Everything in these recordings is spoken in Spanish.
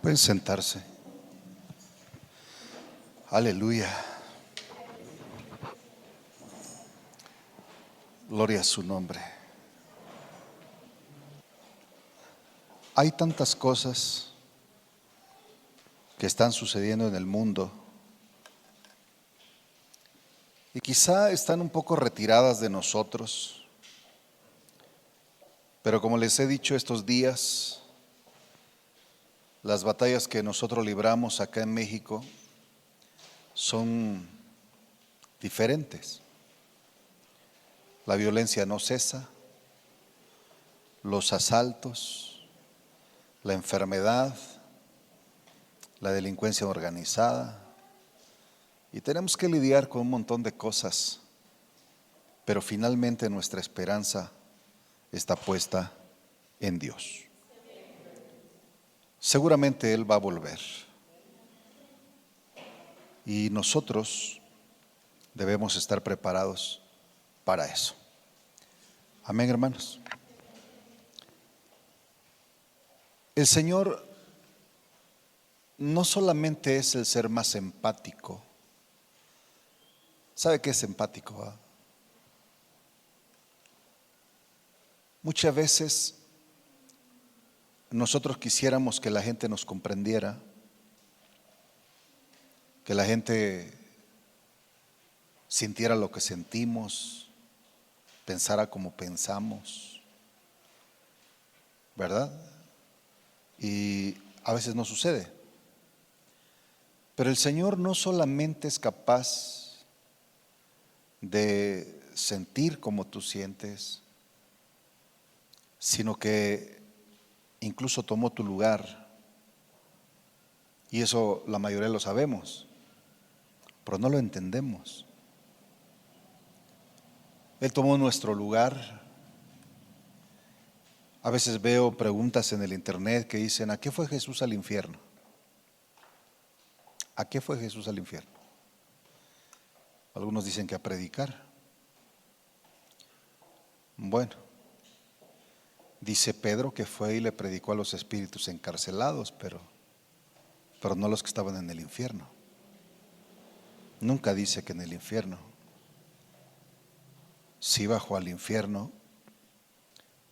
Pueden sentarse. Aleluya. Gloria a su nombre. Hay tantas cosas que están sucediendo en el mundo y quizá están un poco retiradas de nosotros, pero como les he dicho estos días, las batallas que nosotros libramos acá en México son diferentes. La violencia no cesa, los asaltos, la enfermedad, la delincuencia organizada, y tenemos que lidiar con un montón de cosas, pero finalmente nuestra esperanza está puesta en Dios. Seguramente Él va a volver y nosotros debemos estar preparados para eso. Amén, hermanos. El Señor no solamente es el ser más empático. ¿Sabe qué es empático? Muchas veces nosotros quisiéramos que la gente nos comprendiera, que la gente sintiera lo que sentimos, pensara como pensamos, ¿verdad? Y a veces no sucede. Pero el Señor no solamente es capaz de sentir como tú sientes, sino que incluso tomó tu lugar. Y eso la mayoría lo sabemos, pero no lo entendemos. Él tomó nuestro lugar. A veces veo preguntas en el internet que dicen: ¿a qué fue Jesús al infierno? ¿A qué fue Jesús al infierno? Algunos dicen que a predicar. Bueno, dice Pedro que fue y le predicó a los espíritus encarcelados, pero no a los que estaban en el infierno. Nunca dice que en el infierno. Sí bajó al infierno,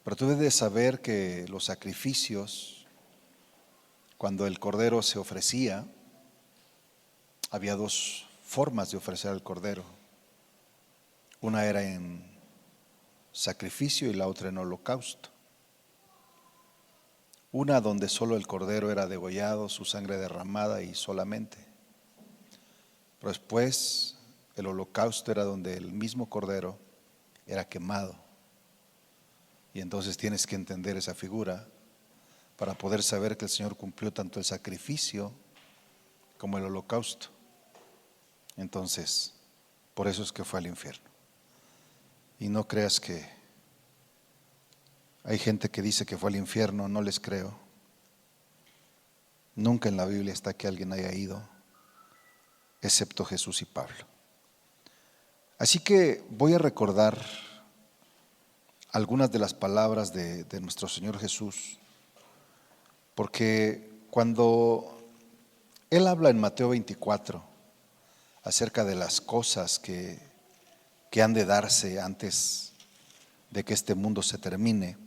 pero tú debes saber que los sacrificios, cuando el cordero se ofrecía, había dos formas de ofrecer al cordero. Una era en sacrificio y la otra en holocausto. Una donde solo el cordero era degollado, su sangre derramada y solamente. Pero después el holocausto era donde el mismo cordero era quemado. Y entonces tienes que entender esa figura para poder saber que el Señor cumplió tanto el sacrificio como el holocausto. Entonces, por eso es que fue al infierno. Y no creas que hay gente que dice que fue al infierno, no les creo. Nunca en la Biblia está que alguien haya ido, excepto Jesús y Pablo. Así que voy a recordar algunas de las palabras de nuestro Señor Jesús, porque cuando Él habla en Mateo 24 acerca de las cosas que han de darse antes de que este mundo se termine,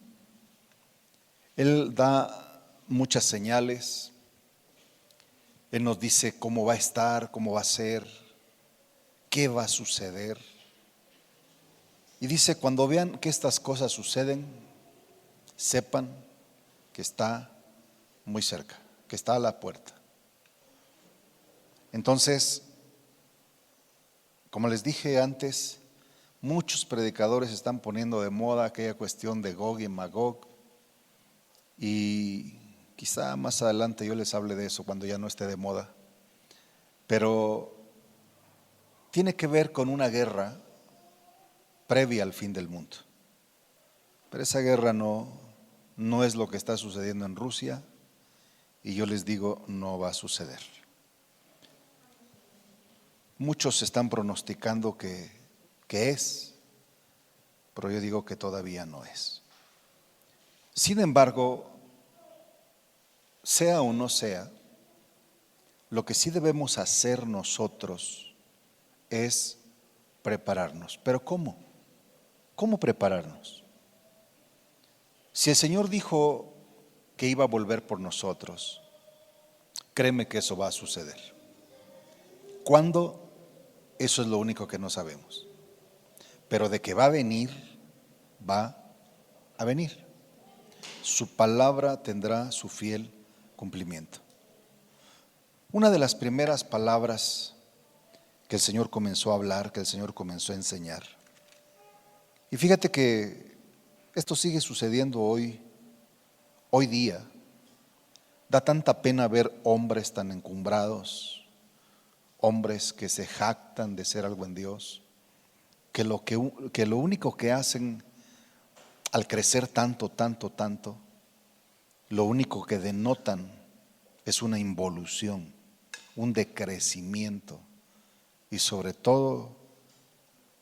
Él da muchas señales. Él nos dice cómo va a estar, cómo va a ser, qué va a suceder. Y dice: cuando vean que estas cosas suceden, sepan que está muy cerca, que está a la puerta. Entonces, como les dije antes, muchos predicadores están poniendo de moda aquella cuestión de Gog y Magog, y quizá más adelante yo les hable de eso cuando ya no esté de moda. Pero tiene que ver con una guerra previa al fin del mundo. Pero esa guerra no es lo que está sucediendo en Rusia, y yo les digo, no va a suceder. Muchos están pronosticando que es, pero yo digo que todavía no es. Sin embargo, sea o no sea, lo que sí debemos hacer nosotros es prepararnos. ¿Pero cómo? ¿Cómo prepararnos? Si el Señor dijo que iba a volver por nosotros, créeme que eso va a suceder. ¿Cuándo? Eso es lo único que no sabemos. Pero de que va a venir, va a venir. Su palabra tendrá su fiel cumplimiento. Una de las primeras palabras que el Señor comenzó a hablar, que el Señor comenzó a enseñar. Y fíjate que esto sigue sucediendo hoy día. Da tanta pena ver hombres tan encumbrados, hombres que se jactan de ser algo en Dios, que lo único que hacen al crecer tanto, lo único que denotan es una involución, un decrecimiento y sobre todo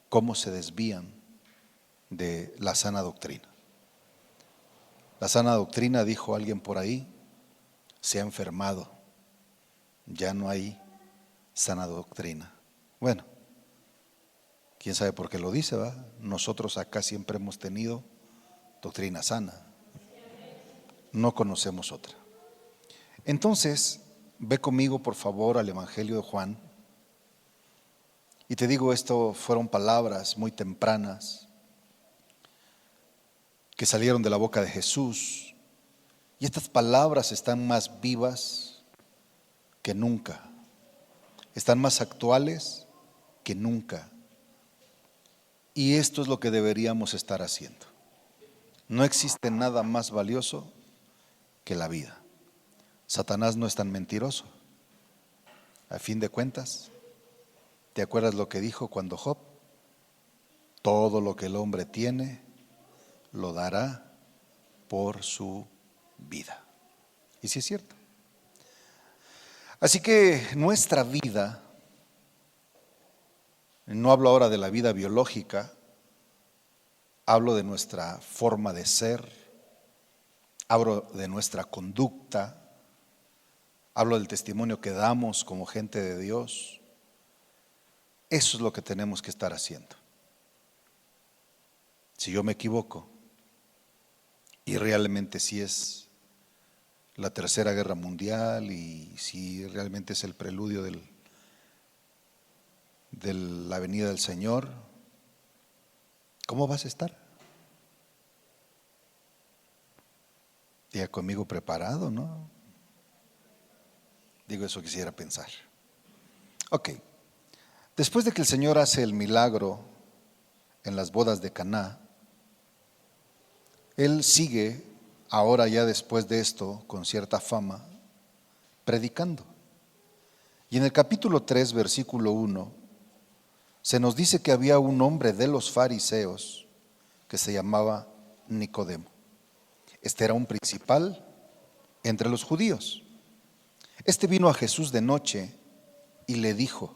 cómo se desvían de la sana doctrina. La sana doctrina, dijo alguien por ahí, se ha enfermado, ya no hay sana doctrina. Bueno, quién sabe por qué lo dice, ¿verdad? Nosotros acá siempre hemos tenido doctrina sana, no conocemos otra. Entonces, ve conmigo por favor al Evangelio de Juan. Y te digo, esto fueron palabras muy tempranas que salieron de la boca de Jesús. Y estas palabras están más vivas que nunca. Están más actuales que nunca. Y esto es lo que deberíamos estar haciendo. No existe nada más valioso que la vida. Satanás no es tan mentiroso. A fin de cuentas, ¿te acuerdas lo que dijo cuando Job? Todo lo que el hombre tiene lo dará por su vida. Y sí es cierto. Así que nuestra vida, no hablo ahora de la vida biológica, hablo de nuestra forma de ser, hablo de nuestra conducta, hablo del testimonio que damos como gente de Dios. Eso es lo que tenemos que estar haciendo. Si yo me equivoco y realmente si es la Tercera Guerra Mundial y si realmente es el preludio de la venida del Señor, ¿cómo vas a estar? Diga conmigo, preparado, ¿no? Digo, eso quisiera pensar. Ok. Después de que el Señor hace el milagro en las bodas de Caná, Él sigue, ahora ya después de esto, con cierta fama, predicando. Y en el capítulo 3, versículo 1, se nos dice que había un hombre de los fariseos que se llamaba Nicodemo. Este era un principal entre los judíos. Este vino a Jesús de noche y le dijo: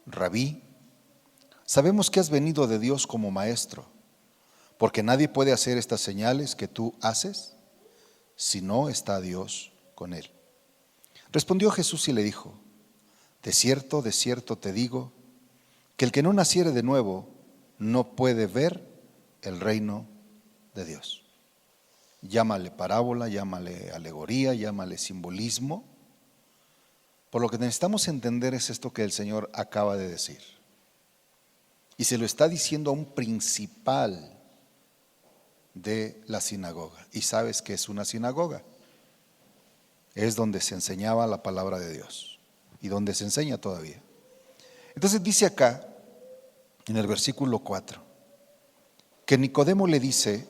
Rabí, sabemos que has venido de Dios como maestro, porque nadie puede hacer estas señales que tú haces si no está Dios con él. Respondió Jesús y le dijo: de cierto te digo, que el que no naciere de nuevo no puede ver el reino de Dios. Llámale parábola, llámale alegoría, llámale simbolismo. Por lo que necesitamos entender es esto que el Señor acaba de decir. Y se lo está diciendo a un principal de la sinagoga. ¿Y sabes qué es una sinagoga? Es donde se enseñaba la palabra de Dios y donde se enseña todavía. Entonces dice acá, en el versículo 4, que Nicodemo le dice: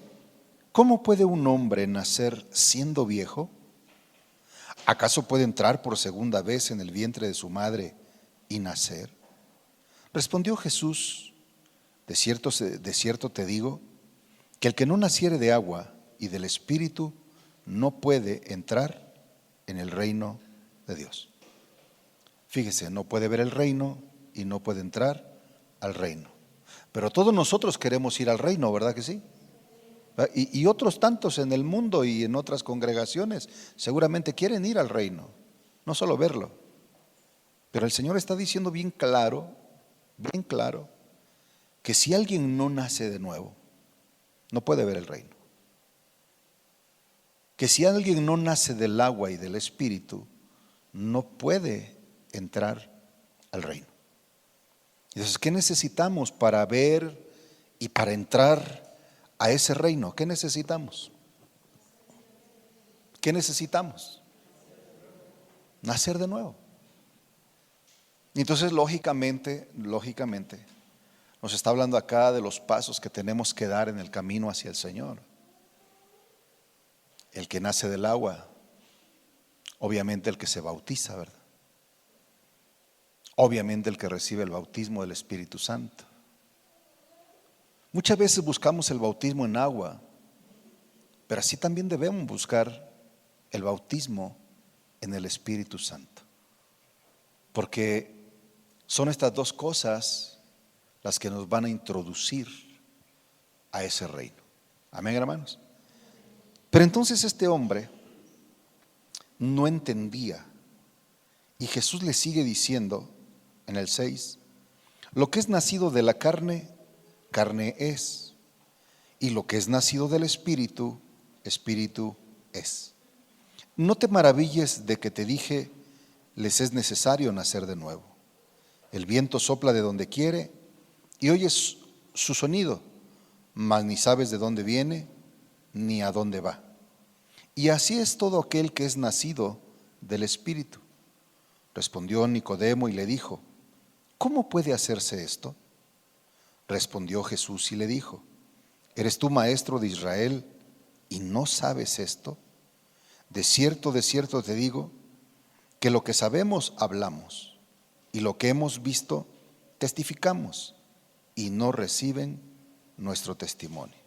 ¿cómo puede un hombre nacer siendo viejo? ¿Acaso puede entrar por segunda vez en el vientre de su madre y nacer? Respondió Jesús: de cierto te digo, que el que no naciere de agua y del Espíritu no puede entrar en el reino de Dios. Fíjese, no puede ver el reino y no puede entrar al reino. Pero todos nosotros queremos ir al reino, ¿verdad que sí? Y otros tantos en el mundo y en otras congregaciones seguramente quieren ir al reino, no solo verlo. Pero el Señor está diciendo bien claro, que si alguien no nace de nuevo, no puede ver el reino. Que si alguien no nace del agua y del Espíritu, no puede entrar al reino. Entonces, ¿qué necesitamos para ver y para entrar a ese reino? ¿Qué necesitamos? ¿Qué necesitamos? Nacer de nuevo. Y entonces, lógicamente, nos está hablando acá de los pasos que tenemos que dar en el camino hacia el Señor. El que nace del agua, obviamente el que se bautiza, ¿verdad? Obviamente el que recibe el bautismo del Espíritu Santo. Muchas veces buscamos el bautismo en agua, pero así también debemos buscar el bautismo en el Espíritu Santo. Porque son estas dos cosas las que nos van a introducir a ese reino. Amén, hermanos. Pero entonces este hombre no entendía, y Jesús le sigue diciendo en el 6, lo que es nacido de la carne, carne es, y lo que es nacido del Espíritu, Espíritu es. No te maravilles de que te dije, les es necesario nacer de nuevo. El viento sopla de donde quiere y oyes su sonido, mas ni sabes de dónde viene ni a dónde va. Y así es todo aquel que es nacido del Espíritu. Respondió Nicodemo y le dijo, ¿cómo puede hacerse esto? Respondió Jesús y le dijo, ¿eres tú maestro de Israel y no sabes esto? De cierto te digo, que lo que sabemos hablamos y lo que hemos visto testificamos y no reciben nuestro testimonio.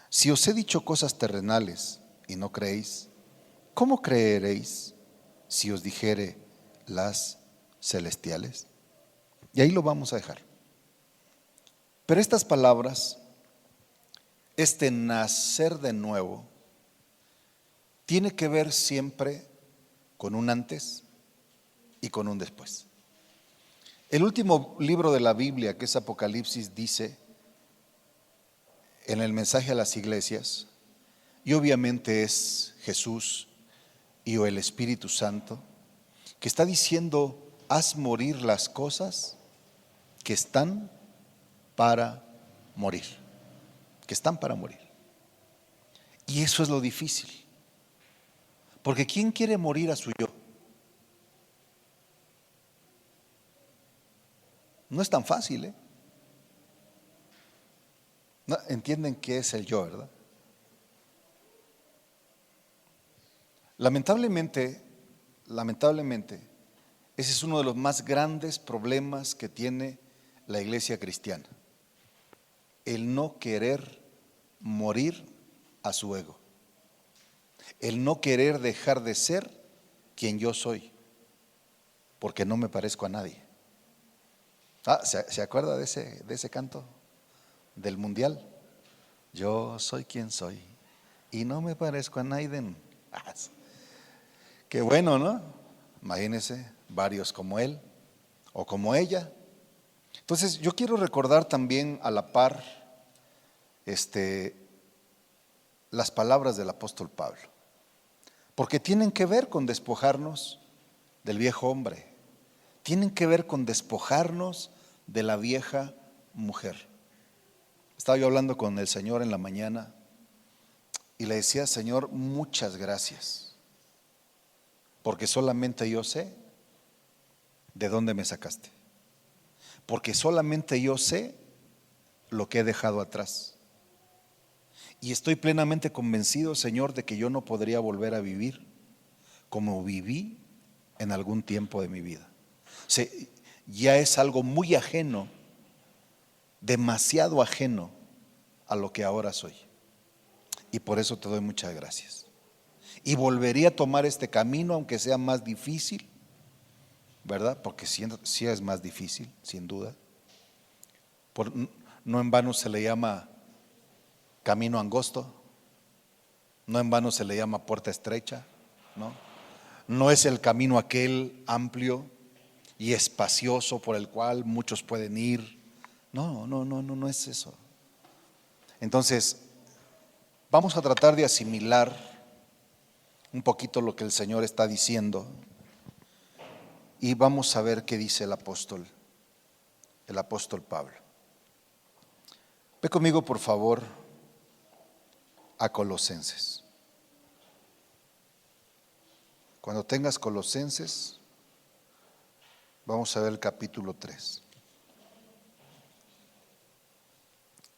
Si os he dicho cosas terrenales y no creéis, ¿cómo creeréis si os dijere las celestiales? Y ahí lo vamos a dejar. Pero estas palabras, este nacer de nuevo, tiene que ver siempre con un antes y con un después. El último libro de la Biblia, que es Apocalipsis, dice en el mensaje a las iglesias, y obviamente es Jesús y o el Espíritu Santo, que está diciendo, haz morir las cosas que están para morir, que están para morir. Y eso es lo difícil, porque ¿quién quiere morir a su yo? No es tan fácil, ¿eh? No, entienden qué es el yo, ¿verdad? Lamentablemente, ese es uno de los más grandes problemas que tiene la iglesia cristiana. El no querer morir a su ego. El no querer dejar de ser quien yo soy, porque no me parezco a nadie. ¿Se acuerda de ese canto del mundial? Yo soy quien soy y no me parezco a nadie. Qué bueno, ¿no? Imagínense, varios como él o como ella. Entonces yo quiero recordar también a la par las palabras del apóstol Pablo, porque tienen que ver con despojarnos del viejo hombre, tienen que ver con despojarnos de la vieja mujer. Estaba yo hablando con el Señor en la mañana y le decía, Señor, muchas gracias, porque solamente yo sé de dónde me sacaste, porque solamente yo sé lo que he dejado atrás. Y estoy plenamente convencido, Señor, de que yo no podría volver a vivir como viví en algún tiempo de mi vida. Ya es algo muy ajeno, demasiado ajeno a lo que ahora soy. Y por eso te doy muchas gracias. Y volvería a tomar este camino, aunque sea más difícil, ¿verdad? Porque sí es más difícil, sin duda. No en vano se le llama camino angosto, no en vano se le llama puerta estrecha, ¿no? No es el camino aquel amplio y espacioso por el cual muchos pueden ir. No es eso. Entonces, vamos a tratar de asimilar un poquito lo que el Señor está diciendo y vamos a ver qué dice el apóstol Pablo. Ve conmigo, por favor, a Colosenses. Cuando tengas Colosenses, vamos a ver el capítulo 3.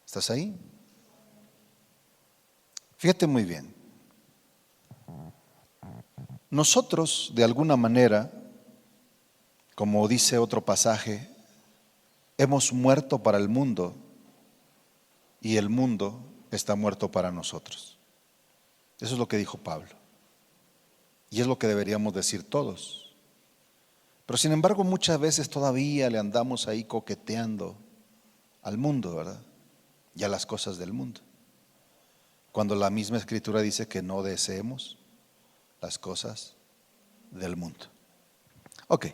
¿Estás ahí? Fíjate muy bien. Nosotros, de alguna manera, como dice otro pasaje, hemos muerto para el mundo y el mundo está muerto para nosotros. Eso es lo que dijo Pablo. Y es lo que deberíamos decir todos. Pero sin embargo, muchas veces todavía le andamos ahí coqueteando al mundo, ¿verdad? Y a las cosas del mundo. Cuando la misma Escritura dice que no deseemos las cosas del mundo. Ok,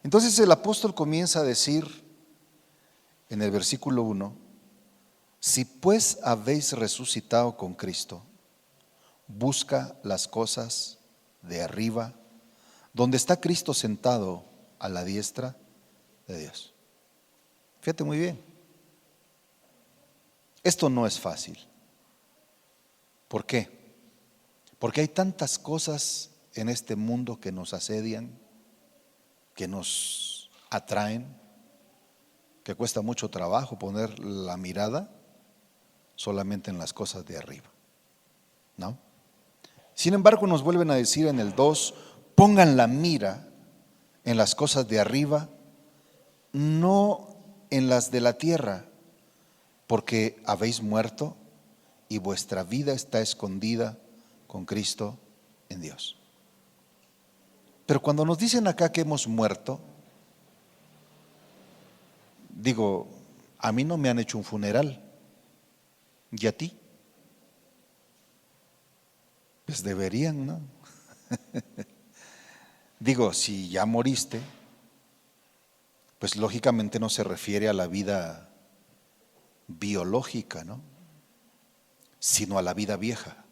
entonces el apóstol comienza a decir en el versículo 1, si pues habéis resucitado con Cristo, busca las cosas de arriba, donde está Cristo sentado a la diestra de Dios. Fíjate muy bien, esto no es fácil. ¿Por qué? Porque hay tantas cosas en este mundo que nos asedian, que nos atraen, que cuesta mucho trabajo poner la mirada solamente en las cosas de arriba, ¿no? Sin embargo, nos vuelven a decir en el 2, pongan la mira en las cosas de arriba, no en las de la tierra, porque habéis muerto y vuestra vida está escondida con Cristo en Dios. Pero cuando nos dicen acá que hemos muerto, digo, a mí no me han hecho un funeral, ¿y a ti? Pues deberían, ¿no? Digo, si ya moriste, pues lógicamente no se refiere a la vida biológica, ¿no? Sino a la vida vieja.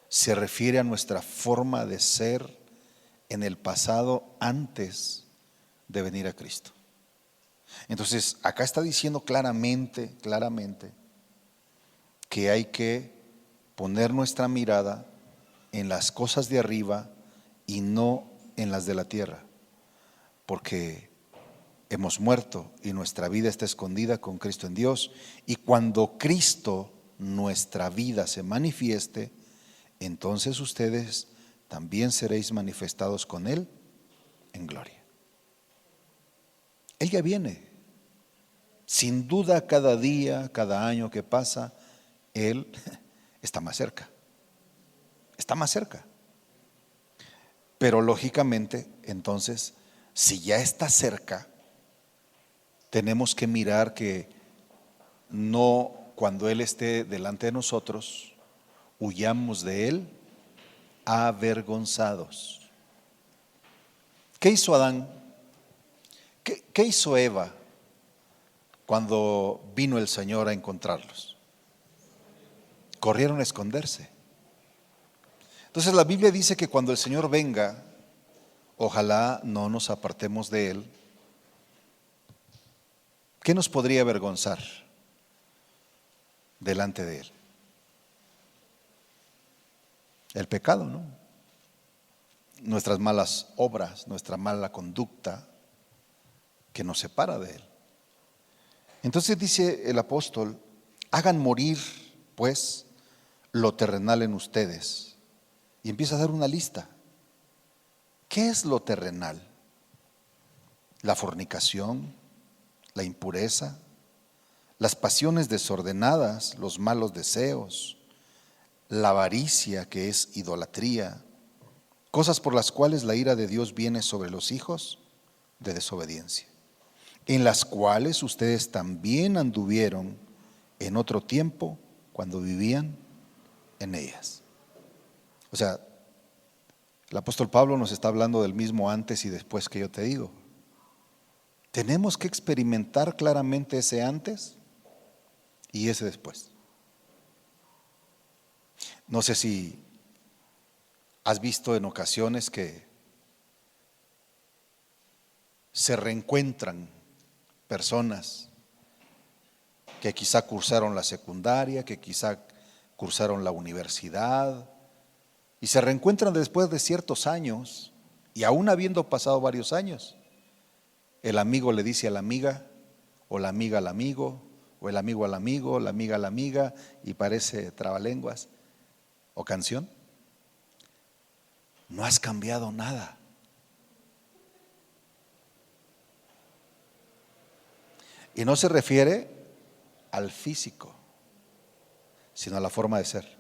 Se refiere a nuestra forma de ser en el pasado antes de venir a Cristo. Entonces, acá está diciendo claramente que hay que poner nuestra mirada en las cosas de arriba y no en las de la tierra, porque hemos muerto y nuestra vida está escondida con Cristo en Dios, y cuando Cristo, nuestra vida, se manifieste, entonces ustedes también seréis manifestados con Él en gloria. Él ya viene. Sin duda, cada día, cada año que pasa, Él está más cerca. Está más cerca. Pero lógicamente, entonces, si ya está cerca, tenemos que mirar que no, cuando Él esté delante de nosotros, huyamos de Él avergonzados. ¿Qué hizo Adán? ¿Qué hizo Eva cuando vino el Señor a encontrarlos? Corrieron a esconderse. Entonces la Biblia dice que cuando el Señor venga, ojalá no nos apartemos de Él. ¿Qué nos podría avergonzar delante de Él? El pecado, ¿no? Nuestras malas obras, nuestra mala conducta que nos separa de Él. Entonces dice el apóstol, hagan morir pues lo terrenal en ustedes. Y empieza a dar una lista. ¿Qué es lo terrenal? La fornicación, la impureza, las pasiones desordenadas, los malos deseos, la avaricia, que es idolatría, cosas por las cuales la ira de Dios viene sobre los hijos de desobediencia, en las cuales ustedes también anduvieron en otro tiempo cuando vivían en ellas. O sea, el apóstol Pablo nos está hablando del mismo antes y después que yo te digo. Tenemos que experimentar claramente ese antes y ese después. No sé si has visto en ocasiones que se reencuentran personas que quizá cursaron la secundaria, que quizá cursaron la universidad, y se reencuentran después de ciertos años, y aún habiendo pasado varios años, el amigo le dice a la amiga, o la amiga al amigo, o el amigo al amigo, la amiga a la amiga, y parece trabalenguas o canción. No has cambiado nada. Y no se refiere al físico, sino a la forma de ser.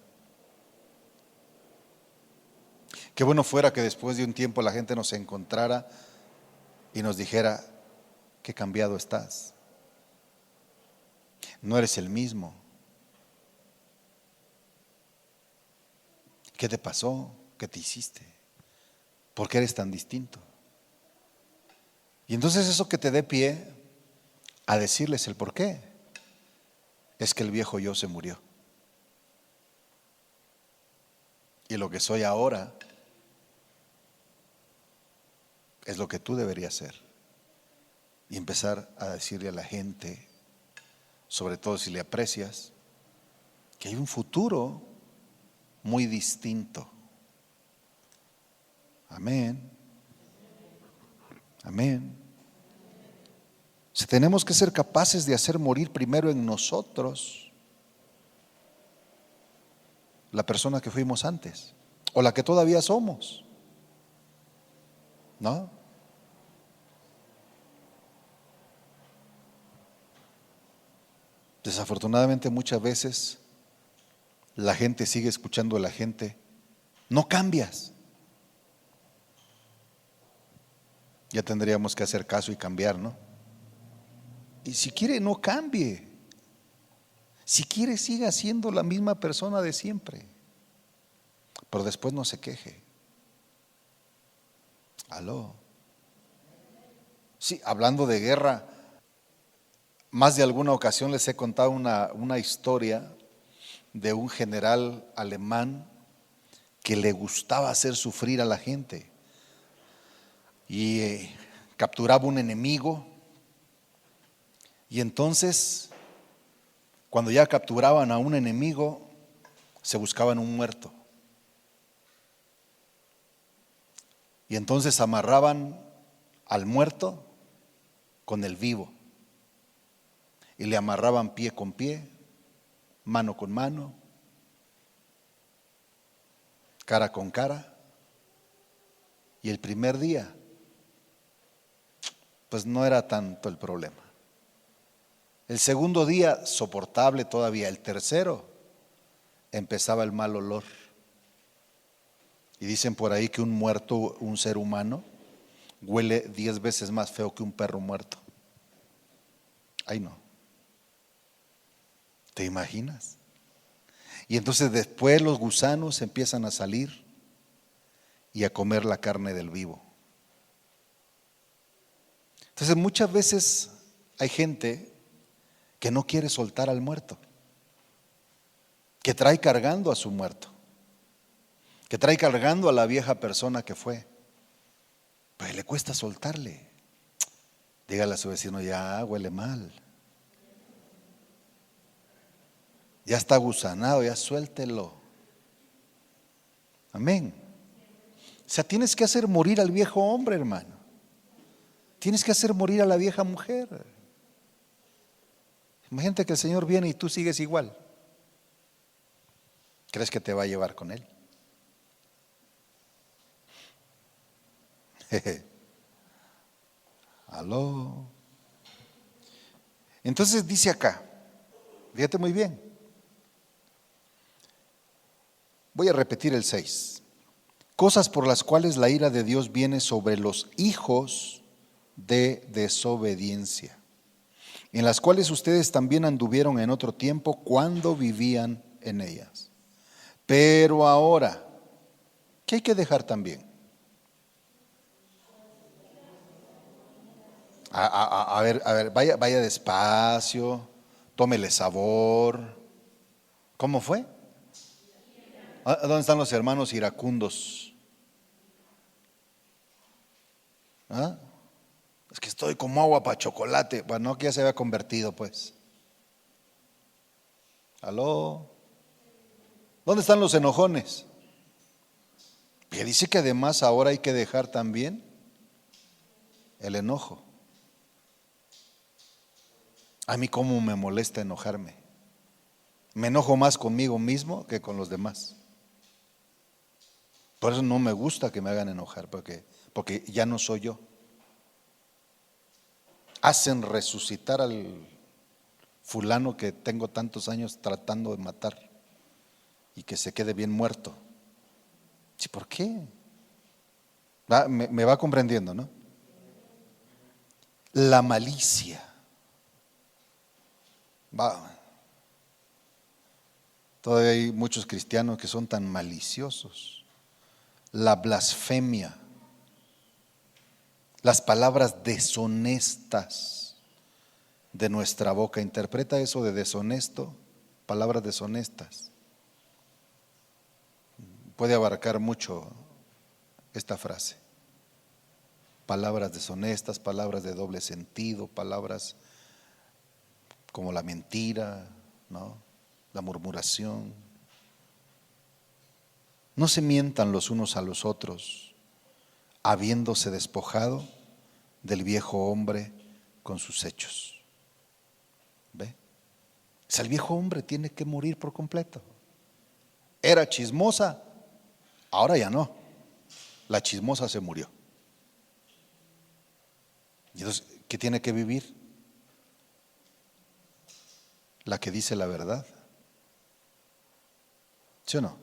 Qué bueno fuera que después de un tiempo la gente nos encontrara y nos dijera: qué cambiado estás, no eres el mismo, ¿qué te pasó? ¿Qué te hiciste? ¿Por qué eres tan distinto? Y entonces eso que te dé pie a decirles el por qué es que el viejo yo se murió, y lo que soy ahora es lo que tú deberías ser. Y empezar a decirle a la gente, sobre todo si le aprecias, que hay un futuro muy distinto. Amén. Amén. Si tenemos que ser capaces de hacer morir primero en nosotros la persona que fuimos antes, o la que todavía somos, ¿no? Desafortunadamente muchas veces la gente sigue escuchando a la gente: no cambias. Ya tendríamos que hacer caso y cambiar, ¿no? Y si quiere, no cambie. Si quiere, siga siendo la misma persona de siempre, pero después no se queje. Aló. Sí, hablando de guerra, más de alguna ocasión les he contado una historia de un general alemán que le gustaba hacer sufrir a la gente y capturaba un enemigo, y entonces cuando ya capturaban a un enemigo se buscaban un muerto, y entonces amarraban al muerto con el vivo y le amarraban pie con pie, mano con mano, cara con cara. Y el primer día pues no era tanto el problema. El segundo día soportable todavía. El tercero empezaba el mal olor. Y dicen por ahí que un muerto, un ser humano, huele 10 veces más feo que un perro muerto. Ay, no. ¿Te imaginas? Y entonces después los gusanos empiezan a salir y a comer la carne del vivo. Entonces muchas veces hay gente que no quiere soltar al muerto, que trae cargando a su muerto, que trae cargando a la vieja persona que fue, pero le cuesta soltarle. Dígale a su vecino: ya huele mal, ya está gusanado, ya suéltelo. Amén. O sea, tienes que hacer morir al viejo hombre, hermano. Tienes que hacer morir a la vieja mujer. Imagínate que el Señor viene y tú sigues igual. ¿Crees que te va a llevar con Él? Aló. Entonces dice acá, fíjate muy bien. Voy a repetir el 6. Cosas por las cuales la ira de Dios viene sobre los hijos de desobediencia. en las cuales ustedes también anduvieron en otro tiempo cuando vivían en ellas. Pero ahora, ¿qué hay que dejar también? A ver, vaya despacio, tómele sabor. ¿Cómo fue? ¿Dónde están los hermanos iracundos? ¿Ah? Es que estoy como agua para chocolate. Bueno, que ya se había convertido, pues. ¿Aló? ¿Dónde están los enojones? Que dice que además ahora hay que dejar también el enojo. A mí cómo me molesta enojarme. Me enojo más conmigo mismo que con los demás. Por eso no me gusta que me hagan enojar, porque ya no soy yo. Hacen resucitar al fulano que tengo tantos años tratando de matar y que se quede bien muerto. ¿Sí, por qué? Me va comprendiendo, ¿no? La malicia. Todavía hay muchos cristianos que son tan maliciosos. La blasfemia. Las palabras deshonestas de nuestra boca. Interpreta eso de deshonesto, palabras deshonestas. Puede abarcar mucho esta frase. Palabras deshonestas, palabras de doble sentido, palabras como la mentira, ¿no? La murmuración. No se mientan los unos a los otros, habiéndose despojado del viejo hombre con sus hechos. ¿Ve? O sea, el viejo hombre tiene que morir por completo. Era chismosa, ahora ya no. La chismosa se murió. Y entonces, ¿qué tiene que vivir? La que dice la verdad. ¿Sí o no?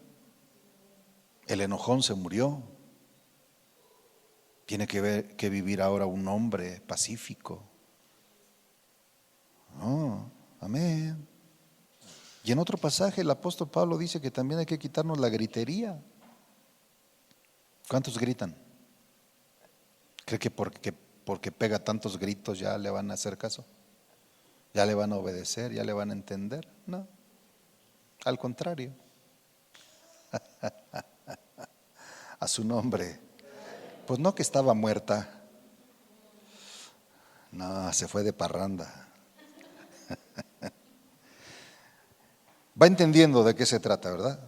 El enojón se murió. Tiene que vivir ahora un hombre pacífico. Oh, amén. Y en otro pasaje el apóstol Pablo dice que también hay que quitarnos la gritería. ¿Cuántos gritan? ¿Cree que porque pega tantos gritos ya le van a hacer caso? ¿Ya le van a obedecer? ¿Ya le van a entender? No, al contrario. A su nombre. Pues no que estaba muerta. No, se fue de parranda. Va entendiendo de qué se trata, ¿verdad?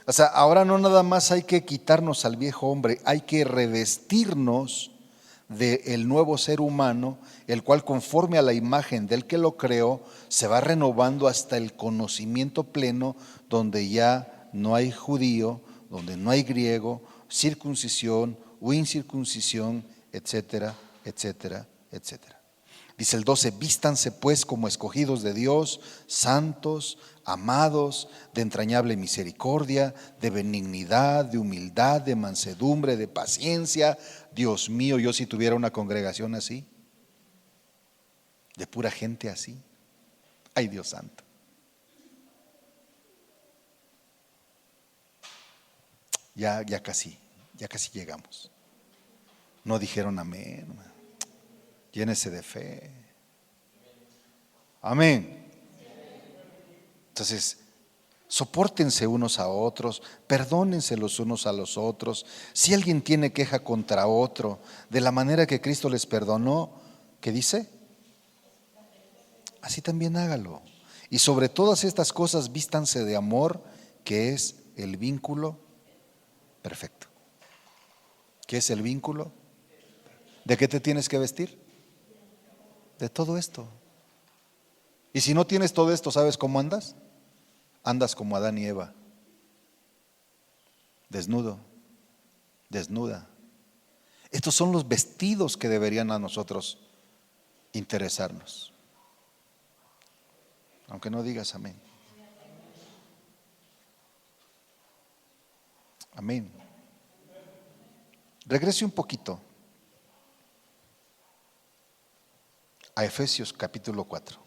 O sea, ahora no nada más hay que quitarnos al viejo hombre, hay que revestirnos del nuevo ser humano, el cual conforme a la imagen del que lo creó, se va renovando hasta el conocimiento pleno, donde ya no hay judío, donde no hay griego, circuncisión o incircuncisión, etcétera, etcétera, etcétera. Dice el 12, vístanse pues como escogidos de Dios, santos, amados, de entrañable misericordia, de benignidad, de humildad, de mansedumbre, de paciencia. Dios mío, yo si tuviera una congregación así, de pura gente así, ay Dios santo. Ya casi llegamos. No dijeron amén. Llénese de fe. Amén. Entonces, sopórtense unos a otros, perdónense los unos a los otros. Si alguien tiene queja contra otro, de la manera que Cristo les perdonó, ¿qué dice? Así también hágalo. Y sobre todas estas cosas vístanse de amor, que es el vínculo perfecto. ¿Qué es el vínculo? ¿De qué te tienes que vestir? De todo esto. Y si no tienes todo esto, ¿sabes cómo andas? Andas como Adán y Eva, desnudo, desnuda. Estos son los vestidos que deberían a nosotros interesarnos. Aunque no digas amén. Amén. Regrese un poquito a Efesios capítulo 4.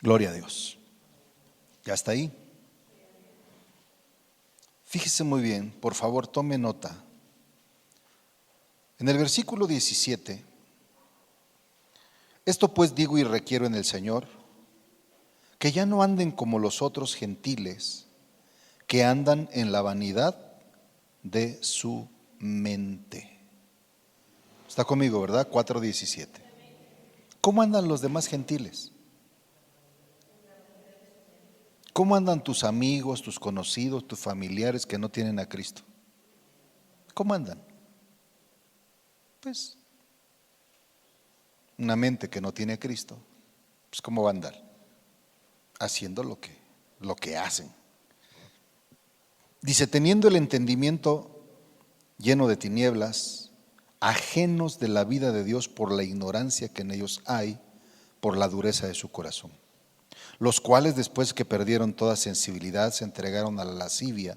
Gloria a Dios. ¿Ya está ahí? Fíjese muy bien, por favor, tome nota. En el versículo 17, esto pues digo y requiero en el Señor, que ya no anden como los otros gentiles, que andan en la vanidad de su mente. Está conmigo, ¿verdad? 4:17. ¿Cómo andan los demás gentiles? ¿Cómo andan tus amigos, tus conocidos, tus familiares que no tienen a Cristo? ¿Cómo andan? Pues una mente que no tiene a Cristo, pues ¿cómo va a andar? Haciendo lo que hacen. Dice, teniendo el entendimiento lleno de tinieblas, ajenos de la vida de Dios por la ignorancia que en ellos hay, por la dureza de su corazón, los cuales después que perdieron toda sensibilidad se entregaron a la lascivia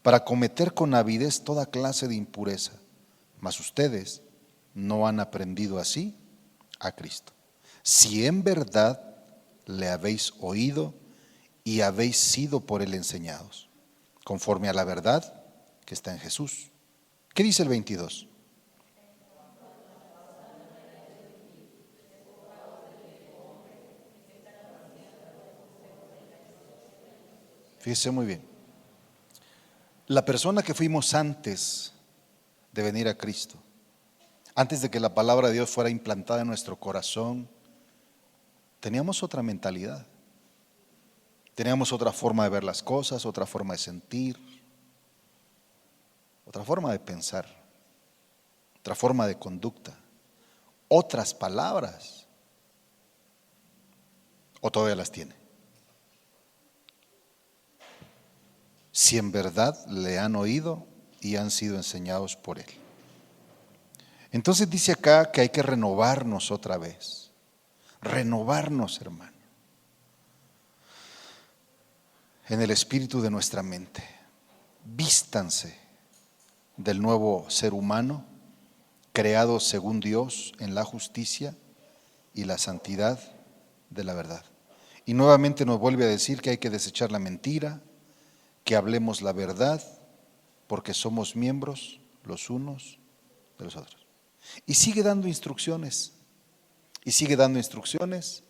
para cometer con avidez toda clase de impureza. Mas ustedes no han aprendido así a Cristo, si en verdad le habéis oído y habéis sido por él enseñados, conforme a la verdad que está en Jesús. ¿Qué dice el 22? Fíjese muy bien. La persona que fuimos antes de venir a Cristo, antes de que la palabra de Dios fuera implantada en nuestro corazón, teníamos otra mentalidad, teníamos otra forma de ver las cosas, otra forma de sentir, otra forma de pensar, otra forma de conducta, otras palabras, o todavía las tiene. Si en verdad le han oído y han sido enseñados por él. Entonces dice acá que hay que renovarnos otra vez. Renovarnos, hermano, en el espíritu de nuestra mente. Vístanse del nuevo ser humano, creado según Dios en la justicia y la santidad de la verdad. Y nuevamente nos vuelve a decir que hay que desechar la mentira, que hablemos la verdad, porque somos miembros los unos de los otros. Y sigue dando instrucciones, y sigue dando instrucciones,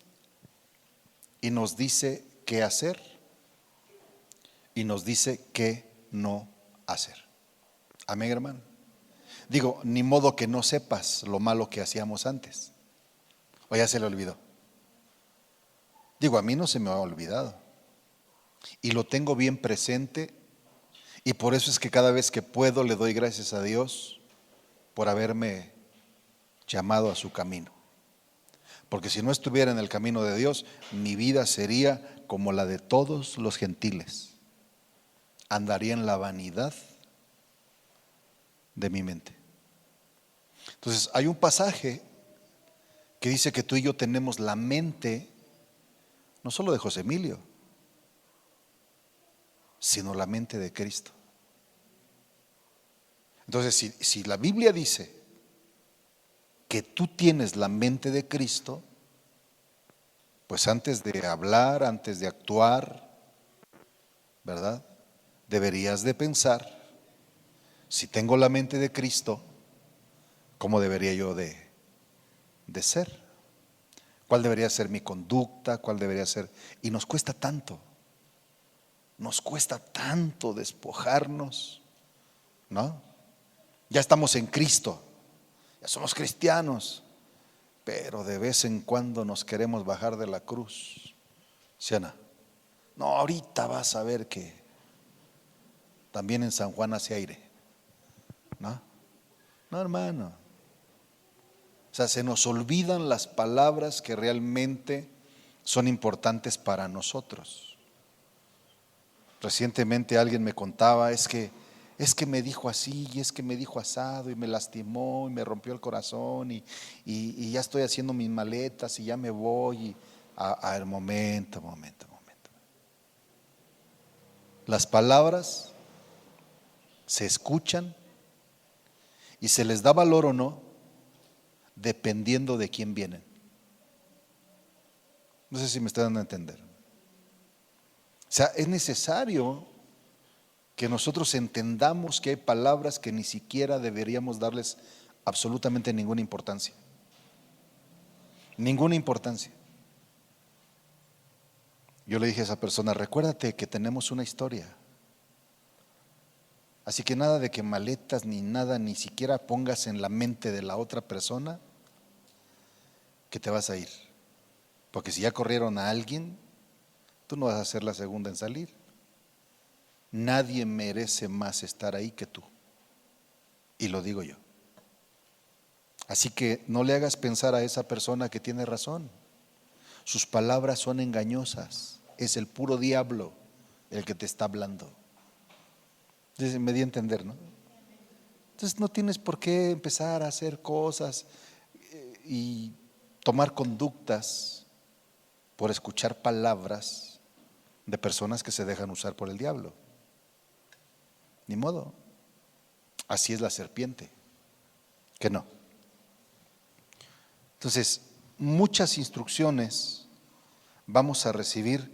y nos dice qué hacer, y nos dice qué no hacer. Amén, hermano. Digo, ni modo que no sepas lo malo que hacíamos antes, o ya se le olvidó. Digo, a mí no se me ha olvidado, y lo tengo bien presente, y por eso es que cada vez que puedo le doy gracias a Dios por haberme llamado a su camino. Porque si no estuviera en el camino de Dios, mi vida sería como la de todos los gentiles. Andaría en la vanidad de mi mente. Entonces, hay un pasaje que dice que tú y yo tenemos la mente, no solo de José Emilio, sino la mente de Cristo. Entonces, si la Biblia dice que tú tienes la mente de Cristo, pues antes de hablar, antes de actuar, ¿verdad? Deberías de pensar, si tengo la mente de Cristo, ¿cómo debería yo de ser? ¿Cuál debería ser mi conducta? ¿Cuál debería ser? Y nos cuesta tanto despojarnos, ¿no? Ya estamos en Cristo, ya somos cristianos, pero de vez en cuando nos queremos bajar de la cruz. ¿Sí, Ana? No, ahorita vas a ver que también en San Juan hace aire, ¿no? No, hermano. O sea, se nos olvidan las palabras que realmente son importantes para nosotros. Recientemente alguien me contaba, es que me dijo así, y es que me dijo asado, y me lastimó, y me rompió el corazón, y ya estoy haciendo mis maletas, y ya me voy. Y, a ver, momento. Las palabras se escuchan y se les da valor o no, dependiendo de quién vienen. No sé si me está dando a entender. O sea, es necesario que nosotros entendamos que hay palabras que ni siquiera deberíamos darles absolutamente ninguna importancia. Ninguna importancia. Yo le dije a esa persona, recuérdate que tenemos una historia. Así que nada de que maletas ni nada, ni siquiera pongas en la mente de la otra persona que te vas a ir. Porque si ya corrieron a alguien, tú no vas a ser la segunda en salir. Nadie merece más estar ahí que tú. Y lo digo yo. Así que no le hagas pensar a esa persona que tiene razón. Sus palabras son engañosas. Es el puro diablo el que te está hablando. Entonces, me di a entender, ¿no? Entonces no tienes por qué empezar a hacer cosas y tomar conductas por escuchar palabras de personas que se dejan usar por el diablo. Ni modo. Así es la serpiente. Que no. Entonces, muchas instrucciones vamos a recibir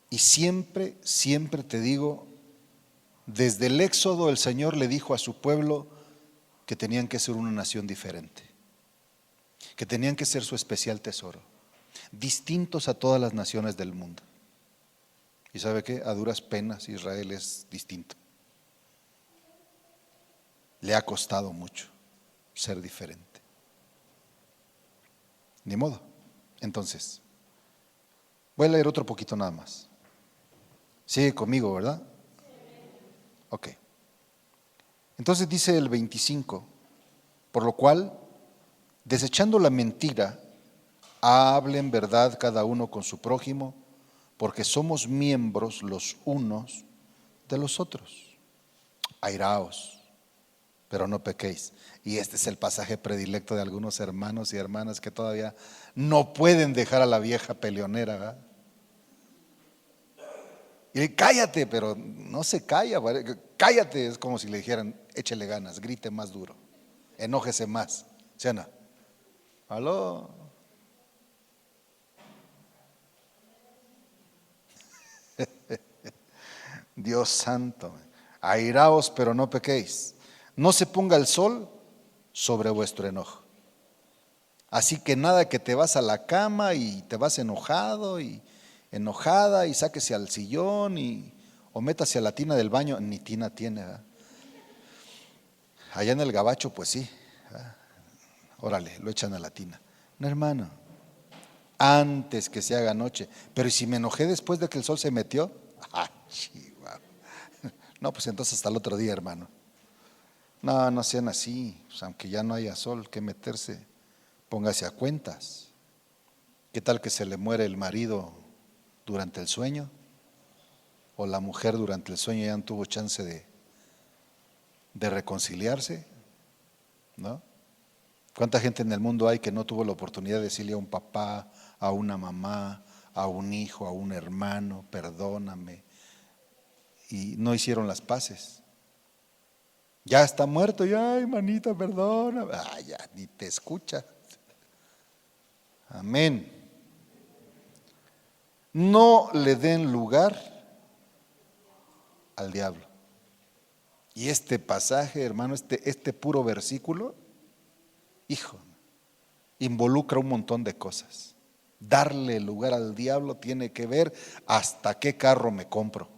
y siempre, siempre te digo, desde el Éxodo el Señor le dijo a su pueblo que tenían que ser una nación diferente, que tenían que ser su especial tesoro, distintos a todas las naciones del mundo. ¿Y sabe qué? A duras penas Israel es distinto. Le ha costado mucho ser diferente. Ni modo. Entonces, voy a leer otro poquito nada más. Sigue conmigo, ¿verdad? Ok. Entonces dice el 25, por lo cual, desechando la mentira, hablen verdad cada uno con su prójimo, porque somos miembros los unos de los otros. Airaos, pero no pequéis. Y este es el pasaje predilecto de algunos hermanos y hermanas que todavía no pueden dejar a la vieja peleonera, ¿verdad? Y cállate, pero no se calla. Cállate, es como si le dijeran, échele ganas, grite más duro, enójese más. ¿Sí o no? ¿Aló? Dios santo, airaos, pero no pequéis. No se ponga el sol sobre vuestro enojo. Así que nada que te vas a la cama y te vas enojado y enojada y sáquese al sillón o métase a la tina del baño. Ni tina tiene, ¿verdad? Allá en el gabacho pues sí, ¿verdad? Órale, lo echan a la tina. No, hermano, antes que se haga noche. Pero ¿y si me enojé después de que el sol se metió? ¡Ah, chihuahua! No, pues entonces hasta el otro día, hermano. No, no sean así, pues aunque ya no haya sol que meterse, póngase a cuentas. ¿Qué tal que se le muere el marido durante el sueño? O la mujer durante el sueño ya no tuvo chance de reconciliarse, ¿no? ¿Cuánta gente en el mundo hay que no tuvo la oportunidad de decirle a un papá, a una mamá, a un hijo, a un hermano, perdóname? Y no hicieron las paces. Ya está muerto, ya, ay, manita, perdona. Ay, ya ni te escucha. Amén. No le den lugar al diablo. Y este pasaje, hermano, este puro versículo, hijo, involucra un montón de cosas. Darle lugar al diablo tiene que ver hasta qué carro me compro.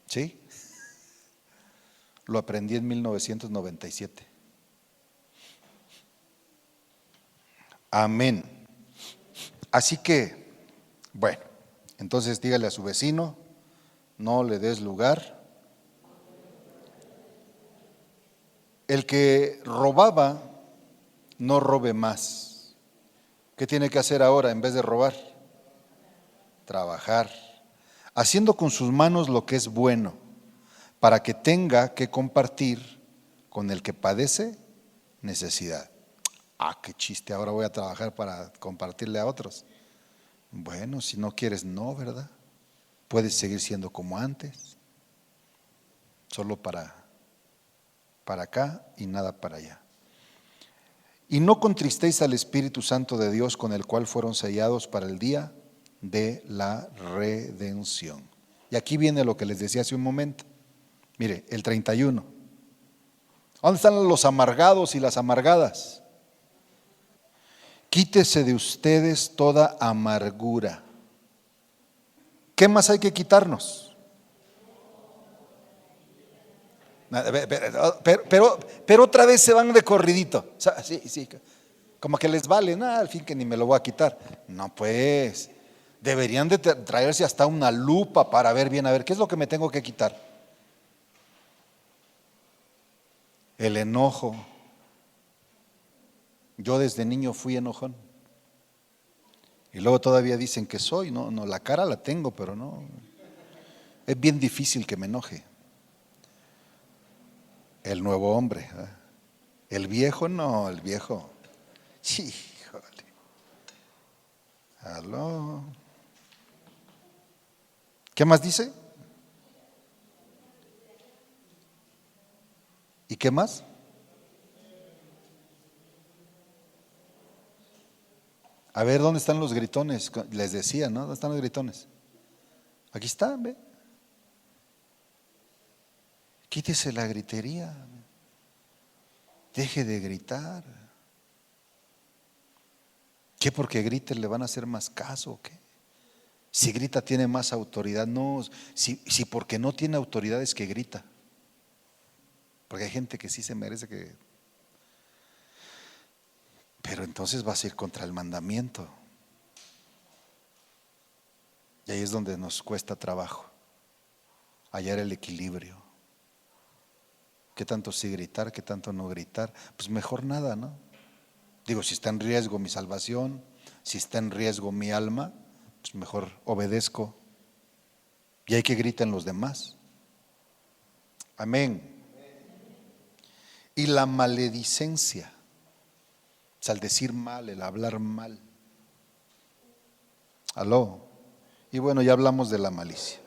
¿Sí? Lo aprendí en 1997. Amén. Así que, bueno, entonces dígale a su vecino, no le des lugar. El que robaba, no robe más. ¿Qué tiene que hacer ahora en vez de robar? Trabajar, haciendo con sus manos lo que es bueno, para que tenga que compartir con el que padece necesidad. Ah, qué chiste, ahora voy a trabajar para compartirle a otros. Bueno, si no quieres, no, ¿verdad? puede seguir siendo como antes, solo para acá y nada para allá. Y no contristéis al Espíritu Santo de Dios, con el cual fueron sellados para el día de la redención. Y aquí viene lo que les decía hace un momento. Mire, el 31. ¿Dónde están los amargados y las amargadas? Quítese de ustedes toda amargura. ¿Qué más hay que quitarnos? Pero otra vez se van de corridito. O sea, sí, como que les vale, nada, al fin que ni me lo voy a quitar. No, pues, deberían de traerse hasta una lupa para ver bien, a ver, ¿qué es lo que me tengo que quitar? El enojo. Yo desde niño fui enojón. Y luego todavía dicen que soy, no, la cara la tengo, pero no. Es bien difícil que me enoje. El nuevo hombre. El viejo no, el viejo. Híjole. Aló. ¿Qué más dice? ¿Y qué más? A ver, ¿dónde están los gritones? Les decía, ¿no? ¿Dónde están los gritones? Aquí están, ¿ve? Quítese la gritería. Deje de gritar. ¿Qué porque grite le van a hacer más caso o qué? Si grita tiene más autoridad. No, si porque no tiene autoridad es que grita. Porque hay gente que sí se merece que... Pero entonces vas a ir contra el mandamiento. Y ahí es donde nos cuesta trabajo hallar el equilibrio. ¿Qué tanto sí gritar? ¿Qué tanto no gritar? Pues mejor nada, ¿no? Digo, si está en riesgo mi salvación, si está en riesgo mi alma, pues mejor obedezco. Y hay que griten los demás. Amén. Y la maledicencia, o sea, el decir mal, el hablar mal. Aló. Y bueno, ya hablamos de la malicia.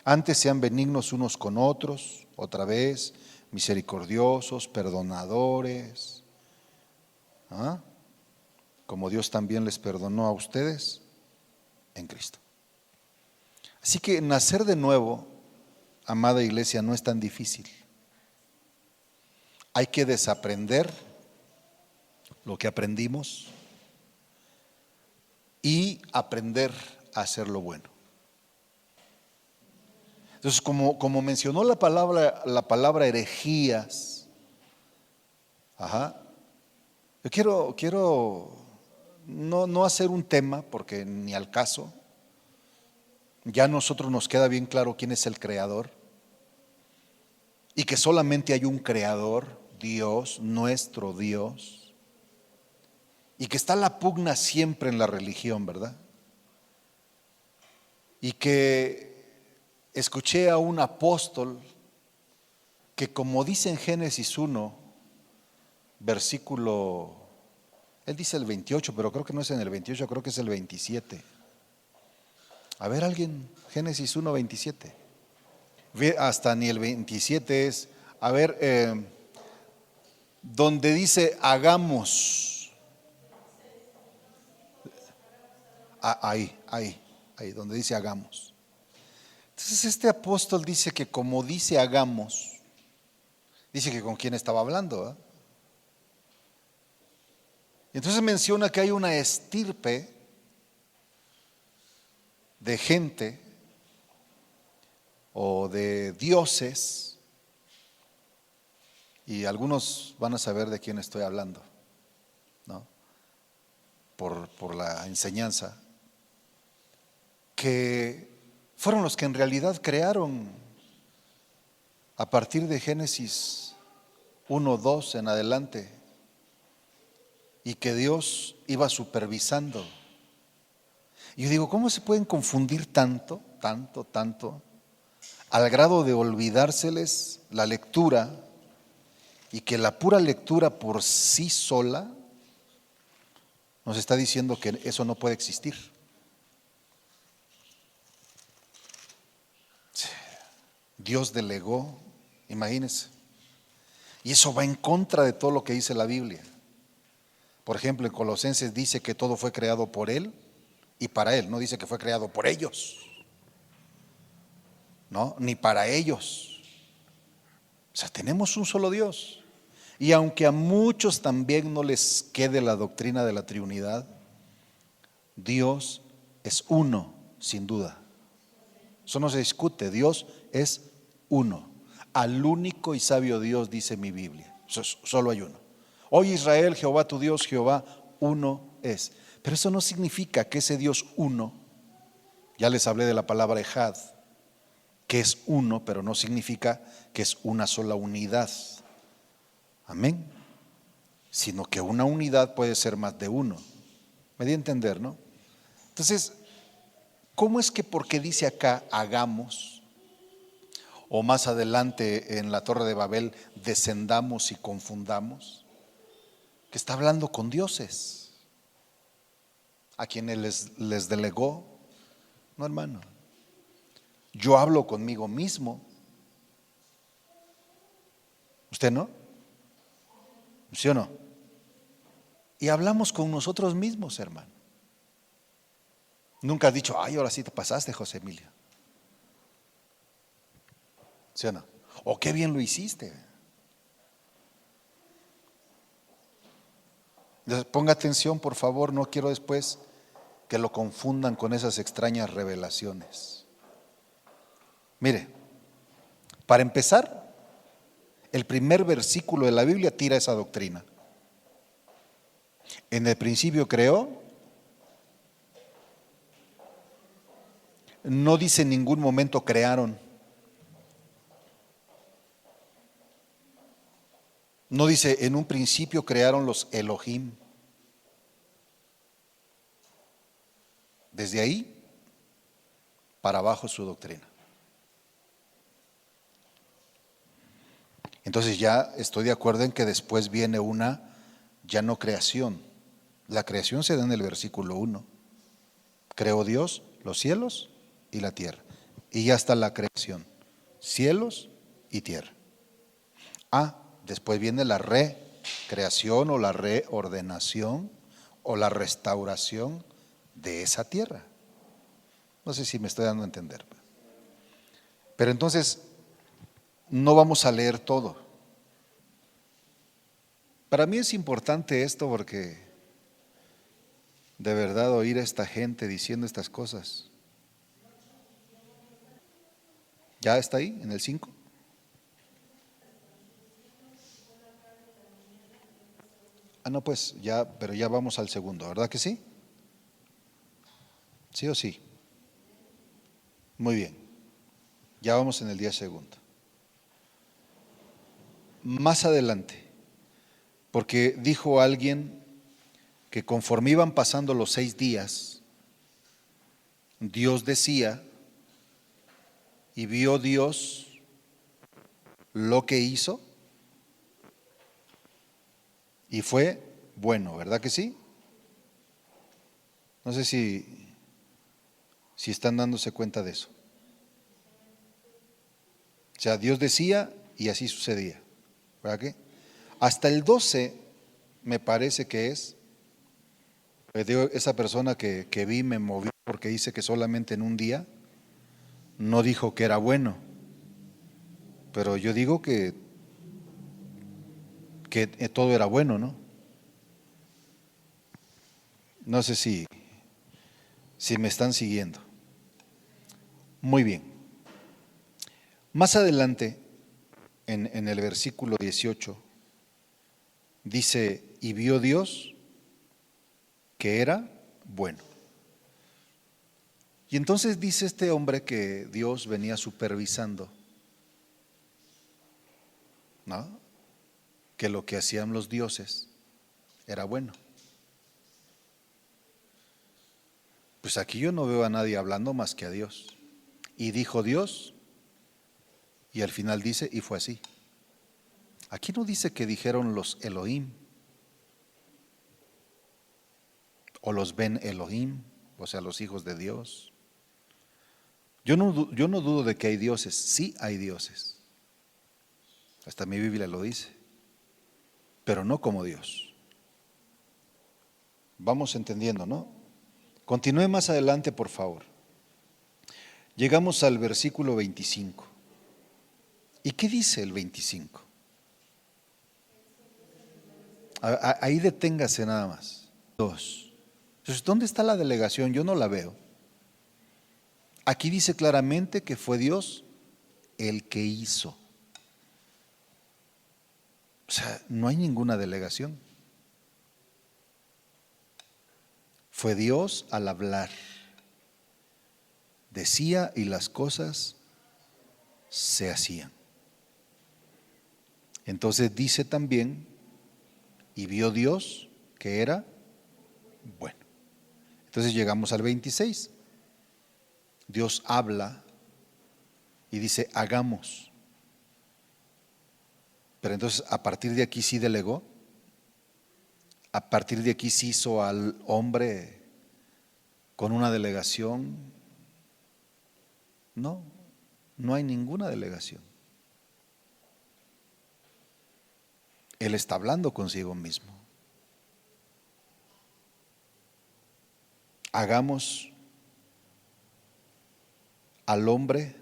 Antes sean benignos unos con otros, otra vez, misericordiosos, perdonadores, ¿ah? Como Dios también les perdonó a ustedes en Cristo. Así que nacer de nuevo, amada iglesia, no es tan difícil. Hay que desaprender lo que aprendimos y aprender a hacer lo bueno. Entonces, como mencionó la palabra herejías, yo quiero no hacer un tema, porque ni al caso. Ya a nosotros nos queda bien claro quién es el creador y que solamente hay un creador, Dios, nuestro Dios, y que está la pugna siempre en la religión, ¿verdad? Y que escuché a un apóstol que, como dice en Génesis 1, versículo, él dice el 28, pero creo que no es en el 28, creo que es el 27. A ver, alguien, Génesis 1, 27. Hasta ni el 27 es. A ver, donde dice hagamos. Ahí, donde dice hagamos. Entonces este apóstol dice que como dice hagamos, dice que con quién estaba hablando. Entonces menciona que hay una estirpe de gente o de dioses, y algunos van a saber de quién estoy hablando, ¿no? Por la enseñanza, que fueron los que en realidad crearon a partir de Génesis 1, 2 en adelante, y que Dios iba supervisando. Y yo digo, ¿cómo se pueden confundir tanto, al grado de olvidárseles la lectura, y que la pura lectura por sí sola nos está diciendo que eso no puede existir? Dios delegó, imagínense. Y eso va en contra de todo lo que dice la Biblia. Por ejemplo, en Colosenses dice que todo fue creado por Él y para Él. No dice que fue creado por ellos, no, ni para ellos. O sea, tenemos un solo Dios. Y aunque a muchos también no les quede la doctrina de la Trinidad, Dios es uno, sin duda. Eso no se discute, Dios es uno. Al único y sabio Dios, dice mi Biblia. Solo hay uno. Oye Israel, Jehová tu Dios, Jehová uno es. Pero eso no significa que ese Dios uno, ya les hablé de la palabra ejad, que es uno, pero no significa que es una sola unidad. Amén. Sino que una unidad puede ser más de uno. Me di a entender, ¿no? Entonces, ¿cómo es que porque dice acá hagamos? O más adelante en la Torre de Babel descendamos y confundamos, que está hablando con dioses a quienes les delegó. No, hermano, yo hablo conmigo mismo, ¿usted no? ¿Sí o no? Y hablamos con nosotros mismos, hermano. Nunca has dicho, ay, ahora sí te pasaste, José Emilio. ¿Sí o no? O qué bien lo hiciste. Ponga atención, por favor, no quiero después que lo confundan con esas extrañas revelaciones. Mire, para empezar, el primer versículo de la Biblia tira esa doctrina. En el principio creó, no dice en ningún momento crearon, no dice en un principio crearon los Elohim. Desde ahí para abajo su doctrina. Entonces ya estoy de acuerdo en que después viene una ya no creación. La creación se da en el versículo 1. Creó Dios los cielos y la tierra. Y ya está la creación, cielos y tierra. Después viene la recreación o la reordenación o la restauración de esa tierra. No sé si me estoy dando a entender. Pero entonces no vamos a leer todo. Para mí es importante esto porque de verdad oír a esta gente diciendo estas cosas. ¿Ya está ahí en el 5? No, pues ya, pero ya vamos al segundo, ¿verdad que sí? ¿Sí o sí? Muy bien, ya vamos en el día segundo. Más adelante, porque dijo alguien que conforme iban pasando los 6 días, Dios decía, y vio Dios lo que hizo, y fue bueno, ¿verdad que sí? No sé si están dándose cuenta de eso. O sea, Dios decía y así sucedía, ¿verdad que? Hasta el 12 me parece que es, esa persona que vi me movió porque dice que solamente en un día no dijo que era bueno, pero yo digo que todo era bueno, ¿no? No sé si me están siguiendo. Muy bien. Más adelante, en el versículo 18, dice, y vio Dios que era bueno. Y entonces dice este hombre que Dios venía supervisando, ¿no? Que lo que hacían los dioses era bueno. Pues aquí yo no veo a nadie hablando más que a Dios. Y dijo Dios, y al final dice, y fue así. Aquí no dice que dijeron los Elohim o los Ben Elohim, o sea, los hijos de Dios. Yo no dudo de que hay dioses, sí hay dioses. Hasta mi Biblia lo dice, pero no como Dios. Vamos entendiendo, ¿no? Continúe más adelante, por favor. Llegamos al versículo 25. ¿Y qué dice el 25? Ahí deténgase nada más. Dos. Entonces, ¿dónde está la delegación? Yo no la veo. Aquí dice claramente que fue Dios el que hizo. O sea, no hay ninguna delegación. Fue Dios al hablar. Decía y las cosas se hacían. Entonces dice también, y vio Dios que era bueno. Entonces llegamos al 26. Dios habla y dice, hagamos. Pero entonces a partir de aquí sí delegó. A partir de aquí sí hizo al hombre con una delegación. No, no hay ninguna delegación. Él está hablando consigo mismo. Hagamos al hombre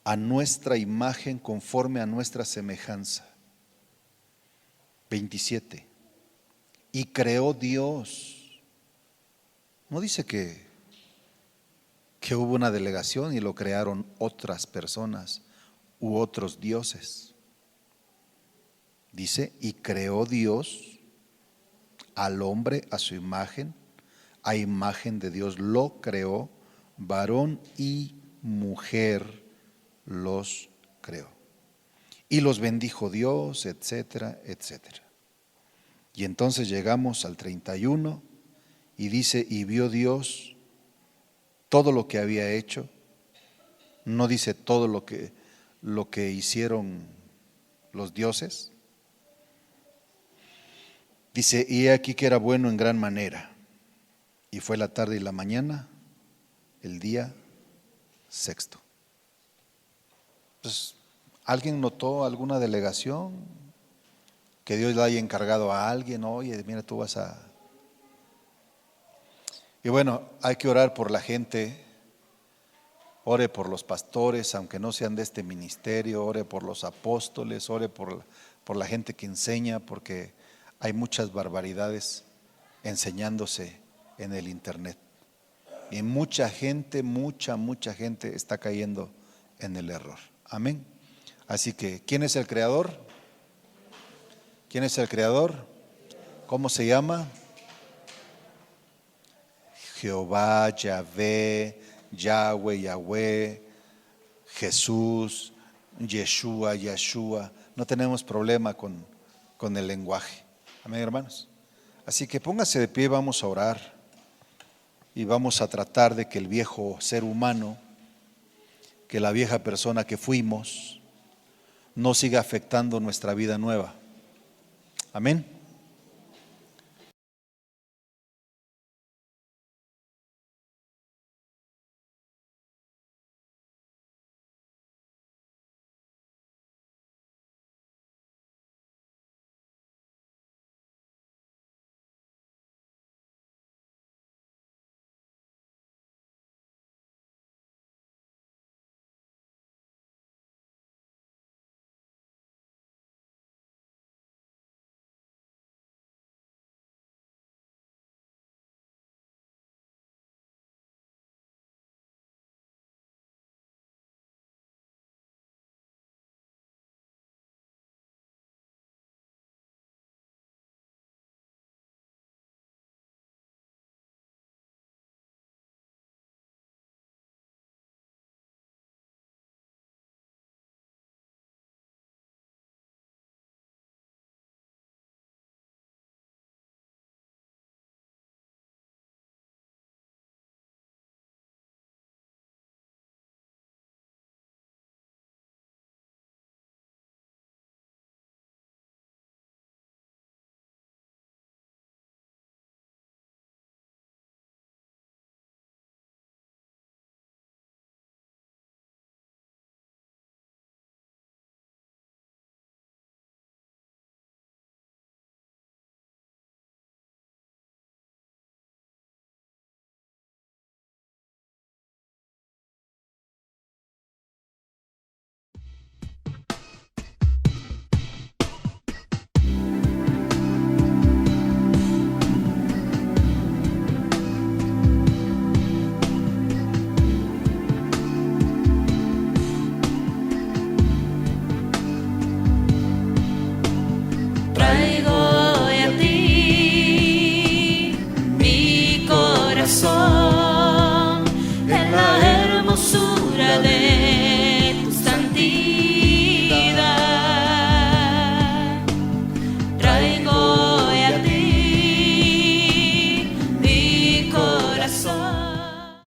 a nuestra imagen, conforme a nuestra semejanza. 27. Y creó Dios. No dice que hubo una delegación y lo crearon otras personas u otros dioses. Dice, y creó Dios al hombre a su imagen, a imagen de Dios lo creó, varón y mujer los creó. Y los bendijo Dios, etcétera, etcétera. Y entonces llegamos al 31 y dice, y vio Dios todo lo que había hecho. No dice todo lo que hicieron los dioses. Dice, y he aquí que era bueno en gran manera. Y fue la tarde y la mañana, el día sexto. Pues, ¿alguien notó alguna delegación? Que Dios le haya encargado a alguien, oye, mira, tú vas a... Y bueno, hay que orar por la gente, ore por los pastores, aunque no sean de este ministerio, ore por los apóstoles, ore por la gente que enseña, porque hay muchas barbaridades enseñándose en el internet. Y mucha gente está cayendo en el error. Amén. Así que, ¿quién es el creador? ¿Quién es el creador? ¿Cómo se llama? Jehová, Yahvé, Yahweh, Yahweh, Jesús, Yeshua, Yeshua. No tenemos problema con el lenguaje. Amén, hermanos. Así que póngase de pie, vamos a orar y vamos a tratar de que el viejo ser humano, que la vieja persona que fuimos, no siga afectando nuestra vida nueva. Amén.